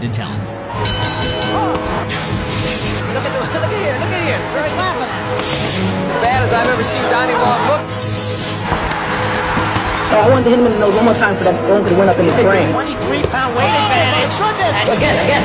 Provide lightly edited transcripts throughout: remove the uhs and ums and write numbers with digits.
talent. Look at here. Just laughing at it. As bad as I've ever seen Donnie Long look. I wanted to hit him in the nose one more time for that bone could win up in the frame. 23-pound weight advantage. Again.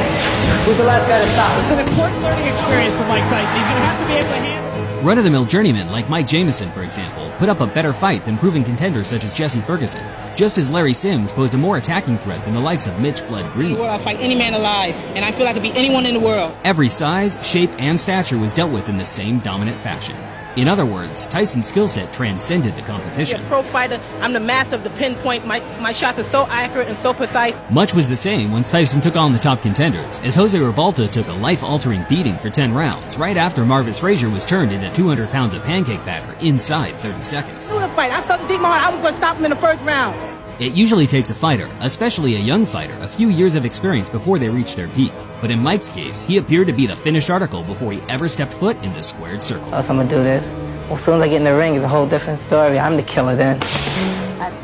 Who's the last guy to stop? It's an important learning experience for Mike Tyson. He's going to have to be able to handle. Run-of-the-mill journeymen like Mike Jamison, for example, put up a better fight than proven contenders such as Jesse Ferguson, just as Larry Sims posed a more attacking threat than the likes of Mitch Blood Green. I'll fight any man alive, and I feel like I could beat anyone in the world. Every size, shape, and stature was dealt with in the same dominant fashion. In other words, Tyson's skill set transcended the competition. As a pro fighter, I'm the master of the pinpoint. My shots are so accurate and so precise. Much was the same once Tyson took on the top contenders, as Jose Revolta took a life-altering beating for 10 rounds, right after Marvis Frazier was turned into 200 pounds of pancake batter inside 30 seconds. The fight. I felt the deep heart. I was going to stop him in the first round. It usually takes a fighter, especially a young fighter, a few years of experience before they reach their peak. But in Mike's case, he appeared to be the finished article before he ever stepped foot in the squared circle. If I'm going to do this, as soon as I get in the ring, it's a whole different story. I'm the killer then.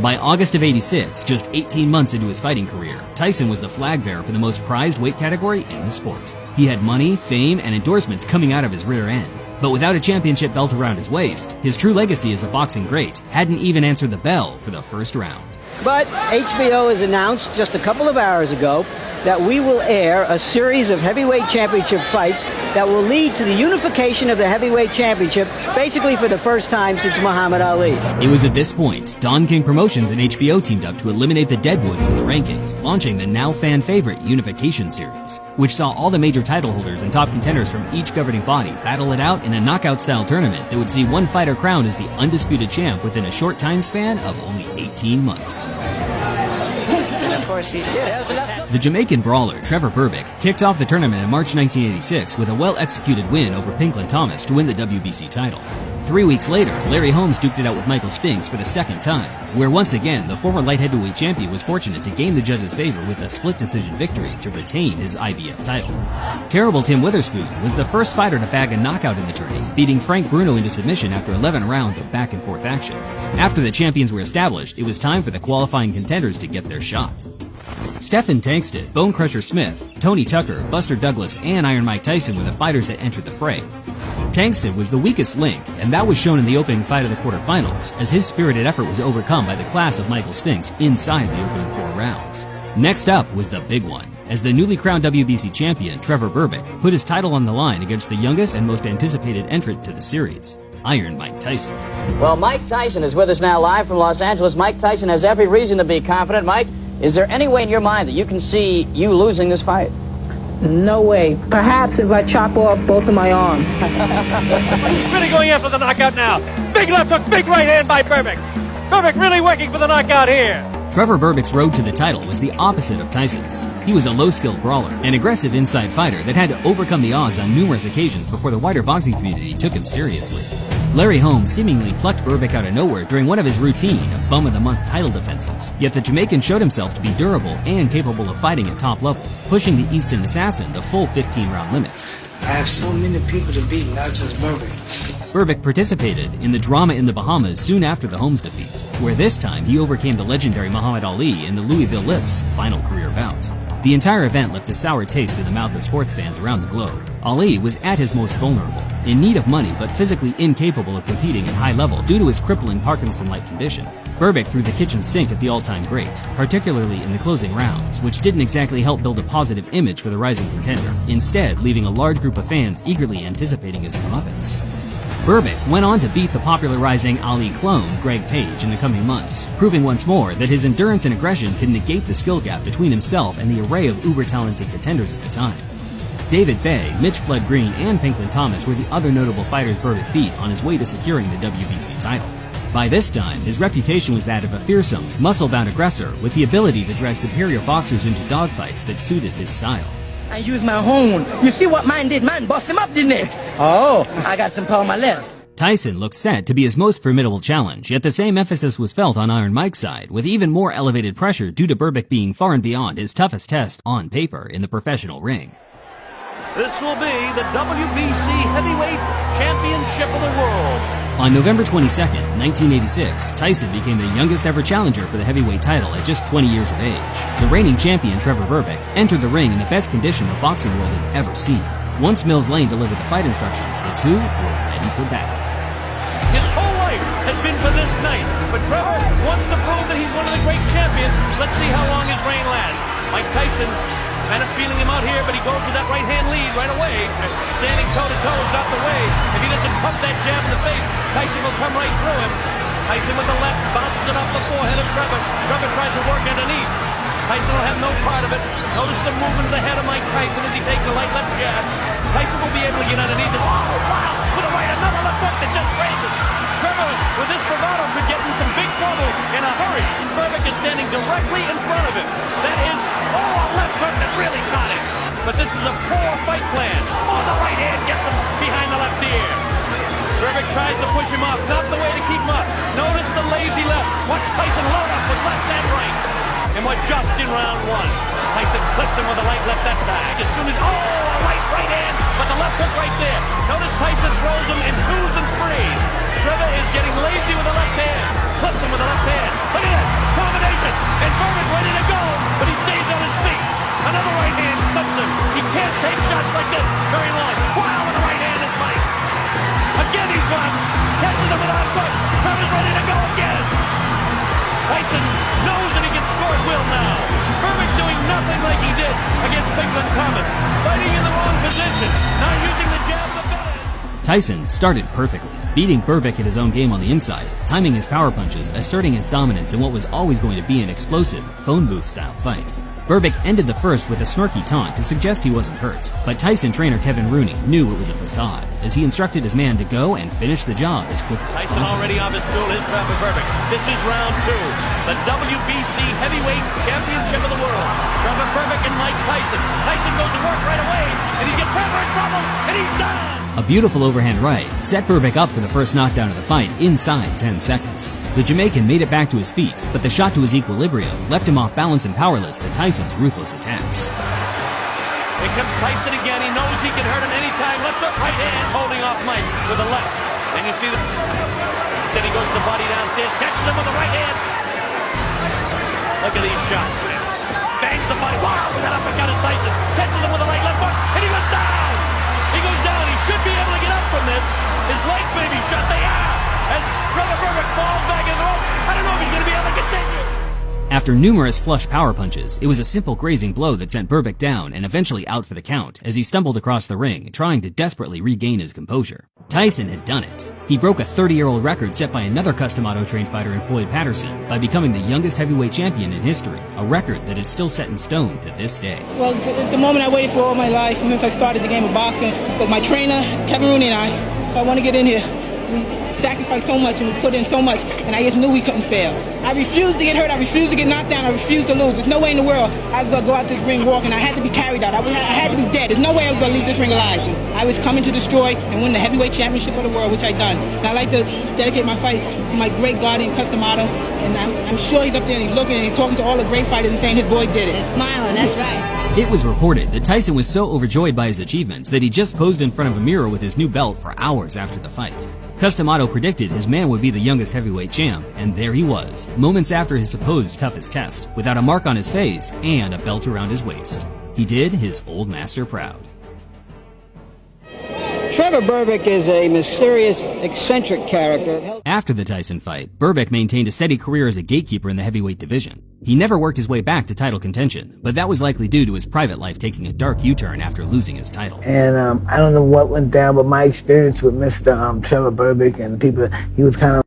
By August of '86, just 18 months into his fighting career, Tyson was the flag bearer for the most prized weight category in the sport. He had money, fame, and endorsements coming out of his rear end. But without a championship belt around his waist, his true legacy as a boxing great hadn't even answered the bell for the first round. But HBO has announced just a couple of hours ago that we will air a series of heavyweight championship fights that will lead to the unification of the heavyweight championship, basically for the first time since Muhammad Ali. It was at this point, Don King Promotions and HBO teamed up to eliminate the Deadwood from the rankings, launching the now fan favorite Unification Series, which saw all the major title holders and top contenders from each governing body battle it out in a knockout-style tournament that would see one fighter crowned as the undisputed champ within a short time span of only 18 months. Of course he did. The Jamaican brawler Trevor Berbick kicked off the tournament in March 1986 with a well-executed win over Pinklin Thomas to win the WBC title. 3 weeks later, Larry Holmes duked it out with Michael Spinks for the second time, where once again the former light heavyweight champion was fortunate to gain the judges' favor with a split decision victory to retain his IBF title. Terrible Tim Witherspoon was the first fighter to bag a knockout in the tourney, beating Frank Bruno into submission after 11 rounds of back-and-forth action. After the champions were established, it was time for the qualifying contenders to get their shot. Stephen Tankstead, Bone Crusher Smith, Tony Tucker, Buster Douglas, and Iron Mike Tyson were the fighters that entered the fray. Tankstead was the weakest link, and that was shown in the opening fight of the quarterfinals, as his spirited effort was overcome by the class of Michael Spinks inside the opening 4 rounds. Next up was the big one, as the newly crowned WBC champion Trevor Berbick put his title on the line against the youngest and most anticipated entrant to the series, Iron Mike Tyson. Well, Mike Tyson is with us now live from Los Angeles. Mike Tyson has every reason to be confident. Mike, is there any way in your mind that you can see you losing this fight? No way. Perhaps if I chop off both of my arms. He's really going after the knockout now. Big left hook, big right hand by Berbick. Berbick really working for the knockout here. Trevor Berbick's road to the title was the opposite of Tyson's. He was a low-skilled brawler, an aggressive inside fighter that had to overcome the odds on numerous occasions before the wider boxing community took him seriously. Larry Holmes seemingly plucked Berbick out of nowhere during one of his routine Bum of the Month title defenses, yet the Jamaican showed himself to be durable and capable of fighting at top level, pushing the Easton Assassin the full 15-round limit. I have so many people to beat, not just Berbick. Berbick participated in the drama in the Bahamas soon after the Holmes defeat, where this time he overcame the legendary Muhammad Ali in the Louisville Lips final career bout. The entire event left a sour taste in the mouth of sports fans around the globe. Ali was at his most vulnerable, in need of money but physically incapable of competing at high level due to his crippling Parkinson-like condition. Berbick threw the kitchen sink at the all-time great, particularly in the closing rounds, which didn't exactly help build a positive image for the rising contender, instead leaving a large group of fans eagerly anticipating his comeuppance. Berbick went on to beat the popular rising Ali clone, Greg Page, in the coming months, proving once more that his endurance and aggression could negate the skill gap between himself and the array of uber-talented contenders at the time. David Bay, Mitch Blood Green, and Pinklin Thomas were the other notable fighters Berbick beat on his way to securing the WBC title. By this time, his reputation was that of a fearsome, muscle-bound aggressor with the ability to drag superior boxers into dogfights that suited his style. I used my own. You see what mine did? Mine bust him up, didn't it? Oh, I got some power on my left. Tyson looked set to be his most formidable challenge, yet the same emphasis was felt on Iron Mike's side, with even more elevated pressure due to Berbick being far and beyond his toughest test on paper in the professional ring. This will be the WBC Heavyweight Championship of the world. On November 22nd, 1986, Taysen became the youngest ever challenger for the heavyweight title at just 20 years of age. The reigning champion, Trevor Berbick, entered the ring in the best condition the boxing world has ever seen. Once Mills Lane delivered the fight instructions, the two were ready for battle. His whole life has been for this night, but Trevor wants to prove that he's one of the great champions. Let's see how long his reign lasts. Mike Taysen kind of feeling him out here, but he goes with that right-hand lead right away. Standing toe-to-toe is not the way. If he doesn't pump that jab in the face, Taysen will come right through him. Taysen with the left bounces it off the forehead of Trevor. Trevor tries to work underneath. Taysen will have no part of it. Notice the movements ahead of Mike Taysen as he takes a light left jab. Taysen will be able to get underneath it. Oh, wow! With a right, another left hook that just raises. Trevor, with this bravado, could get in some big trouble in a hurry. Berbick is standing directly in front of him. That is, a left hook that really caught him. But this is a poor fight plan. Oh, the right hand gets him behind the left ear. Berbick tries to push him off. Not the way to keep him up. Notice the lazy left. Watch Taysen load up with left and right. And what just in round one. Taysen clips him with a right left that time. As soon as, a right hand, but the left hook right there. Notice Taysen throws him in twos and threes. Trevor is getting lazy with the left hand. Clips him with the left hand. Look at that, combination. And Berbick ready to go, but he stays on his feet. Another right hand clips him. He can't take shots like this very long. Wow, with the right hand is Mike. Again he's won. Catches him with a left hook. Trevor's ready to go again. Taysen knows that he can score at will now. Berbick doing nothing like he did against Bigland Thomas. Fighting in the wrong position. Not using the jab of the bed. Taysen started perfectly, beating Berbick at his own game on the inside, timing his power punches, asserting his dominance in what was always going to be an explosive, phone booth-style fight. Berbick ended the first with a smirky taunt to suggest he wasn't hurt, but Taysen trainer Kevin Rooney knew it was a facade, as he instructed his man to go and finish the job as quickly as Taysen possible. already off his stool, is Trevor Berbick. This is round two, the WBC Heavyweight Championship of the world. Trevor Berbick and Mike Taysen. Taysen goes to work right away, and he gets Trevor in trouble, and he's done! A beautiful overhand right set Berbick up for the first knockdown of the fight inside 10 seconds. The Jamaican made it back to his feet, but the shot to his equilibrium left him off balance and powerless to Tyson's ruthless attacks. Here comes Taysen again. He knows he can hurt him anytime. Left hook, right hand, holding off Mike with the left. And you see the... Instead he goes to the body downstairs, catches him with the right hand. Look at these shots. Bangs the body. Wow, that uppercut is Taysen. Catches him with the right left hook, and he goes down. He goes down. He should be able to get up from this. His legs may be shut. They are. As Trevor Berbick falls back in the rope. I don't know if he's going to be able to continue. After numerous flush power punches, it was a simple grazing blow that sent Berbick down and eventually out for the count as he stumbled across the ring, trying to desperately regain his composure. Taysen had done it. He broke a 30-year-old record set by another custom auto-trained fighter in Floyd Patterson by becoming the youngest heavyweight champion in history, a record that is still set in stone to this day. Well, the moment I waited for all my life since I started the game of boxing, with my trainer, Kevin Rooney, and I want to get in here. We sacrificed so much and we put in so much, and I just knew we couldn't fail. I refused to get hurt, I refused to get knocked down, I refused to lose. There's no way in the world I was going to go out this ring walking. I had to be carried out. I had to be dead. There's no way I was going to leave this ring alive. I was coming to destroy and win the heavyweight championship of the world, which I done. And I'd like to dedicate my fight to my great guardian, Customato, and I'm sure he's up there and he's looking and he's talking to all the great fighters and saying his boy did it. He's smiling, that's right. It was reported that Taysen was so overjoyed by his achievements that he just posed in front of a mirror with his new belt for hours after the fight. Customato predicted his man would be the youngest heavyweight champ, and there he was, moments after his supposed toughest test, without a mark on his face and a belt around his waist. He did his old master proud. Trevor Berbick is a mysterious, eccentric character. After the Taysen fight, Berbick maintained a steady career as a gatekeeper in the heavyweight division. He never worked his way back to title contention, but that was likely due to his private life taking a dark U-turn after losing his title. And I don't know what went down, but my experience with Mr. Trevor Berbick and the people, he was kind of